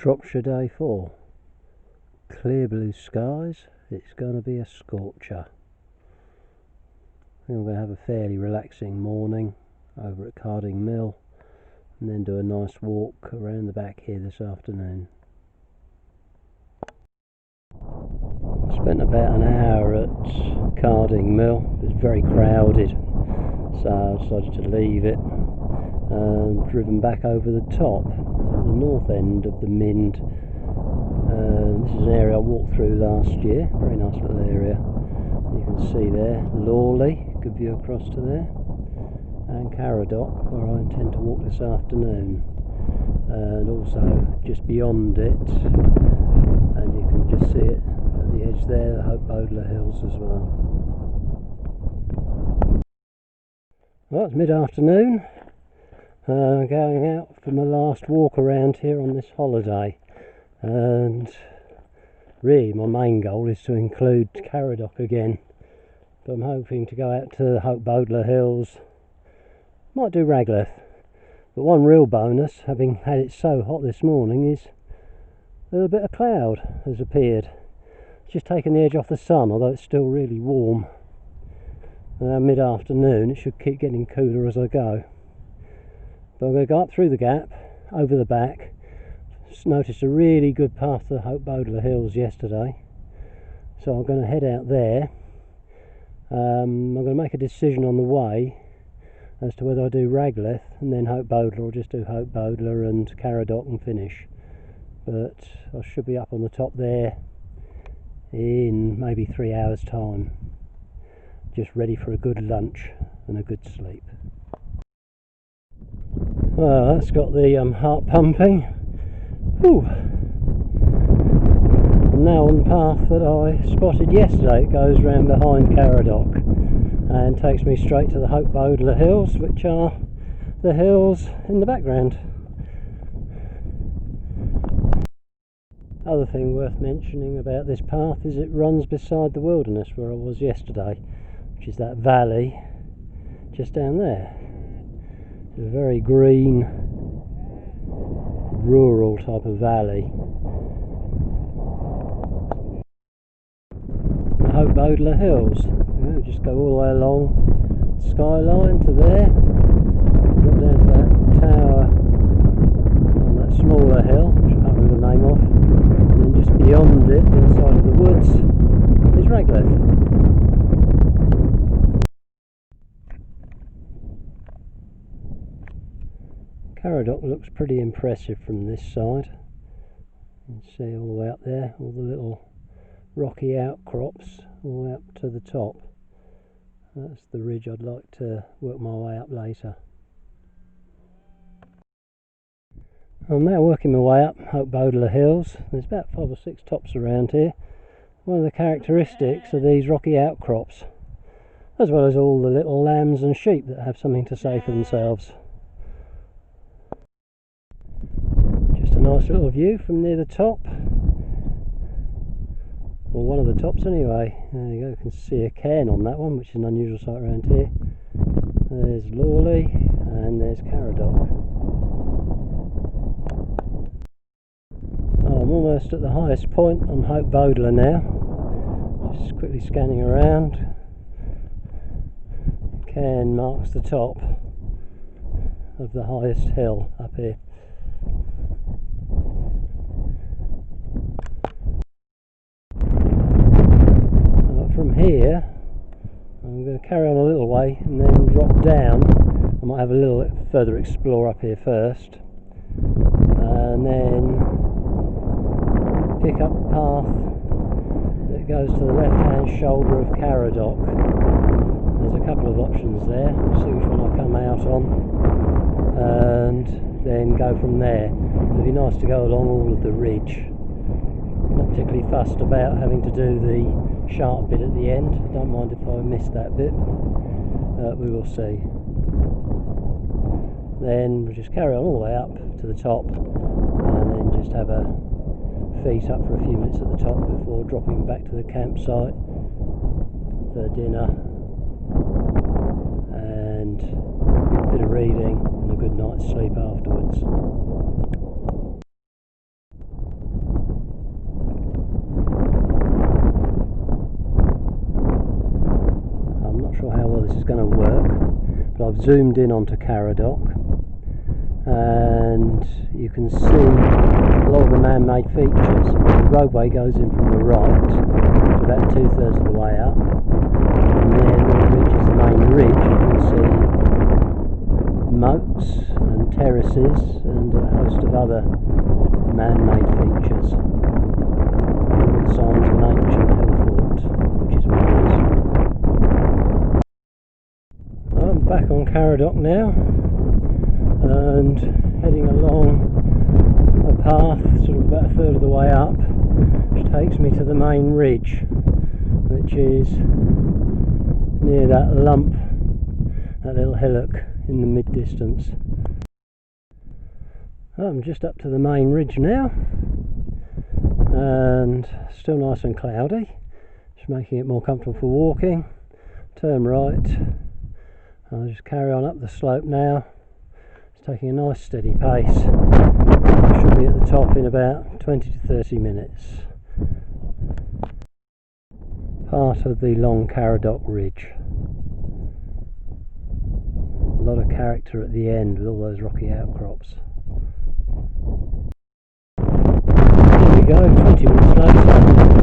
Shropshire day 4. Clear blue skies. It's going to be a scorcher. I think I'm going to have a fairly relaxing morning over at Carding Mill and then do a nice walk around the back here this afternoon. I spent about an hour at Carding Mill. It was very crowded, so I decided to leave it and driven back over the top at the north end of the Mind. This is an area I walked through last year, very nice little area. You can see there Lawley, good view across to there, and Caradoc, where I intend to walk this afternoon, and also just beyond it, and you can just see it at the edge there, the Hope Bodler Hills as well. Well, it's mid-afternoon, going out for my last walk around here on this holiday, and really my main goal is to include Caradoc again, but I'm hoping to go out to the Hope Bodler Hills, might do Ragleth, but one real bonus, having had it so hot this morning, is a little bit of cloud has appeared. It's just taken the edge off the sun, although it's still really warm. Mid-afternoon, it should keep getting cooler as I go. But I'm going to go up through the gap, over the back. Just noticed a really good path to the Hope Bodler Hills yesterday, so I'm going to head out there. I'm going to make a decision on the way as to whether I do Ragleth and then Hope Bodler, or just do Hope Bodler and Caradoc and finish. But I should be up on the top there in maybe 3 hours time, just ready for a good lunch and a good sleep. Well, that's got the heart pumping. Whew. I'm now on the path that I spotted yesterday. It goes round behind Caradoc and takes me straight to the Hope Bodler Hills, which are the hills in the background. Other thing worth mentioning about this path is it runs beside the wilderness where I was yesterday, which is that valley just down there. It's a very green, rural type of valley. The Hope Bodler Hills. Just go all the way along the skyline to there, drop down to that tower on that smaller hill, which I can't remember the name of, and then just beyond it, the other side of the woods, is Ragleth. Caradoc looks pretty impressive from this side. You can see all the way up there, all the little rocky outcrops all the way up to the top. That's the ridge I'd like to work my way up later. I'm now working my way up Hope Bodler Hills. There's about 5 or 6 tops around here. One of the characteristics of these rocky outcrops, as well as all the little lambs and sheep that have something to say for themselves. Just a nice little view from near the top, or one of the tops anyway. There you go, you can see a cairn on that one, which is an unusual sight around here. There's Lawley and there's Caradoc. Oh, I'm almost at the highest point on Hope Bodler now. Just quickly scanning around. Cairn marks the top of the highest hill up here. From here I'm going to carry on a little way and then drop down. I might have a little further explore up here first, and then pick up a path that goes to the left hand shoulder of Caradoc. There's a couple of options there, see which one I come out on, and then go from there. It'd be nice to go along all of the ridge. Not particularly fussed about having to do the sharp bit at the end. I don't mind if I miss that bit. We will see. Then we'll just carry on all the way up to the top, and then just have a feet up for a few minutes at the top before dropping back to the campsite for dinner and a bit of reading and a good night's sleep afterwards. but I've zoomed in onto Caradoc, and you can see a lot of the man-made features. The roadway goes in from the right, about 2/3 of the way up, and then when it reaches the main ridge you can see moats and terraces and a host of other man-made features. All the signs of an ancient hill fort, which is wondrous. I'm back on Caradoc now and heading along a path sort of about 1/3 of the way up, which takes me to the main ridge, which is near that lump, that little hillock in the mid-distance. I'm just up to the main ridge now, and still nice and cloudy, just making it more comfortable for walking. Turn right. I'll just carry on up the slope now. It's taking a nice steady pace. I should be at the top in about 20 to 30 minutes. Part of the long Caradoc Ridge. A lot of character at the end with all those rocky outcrops. There we go, 20 minutes later.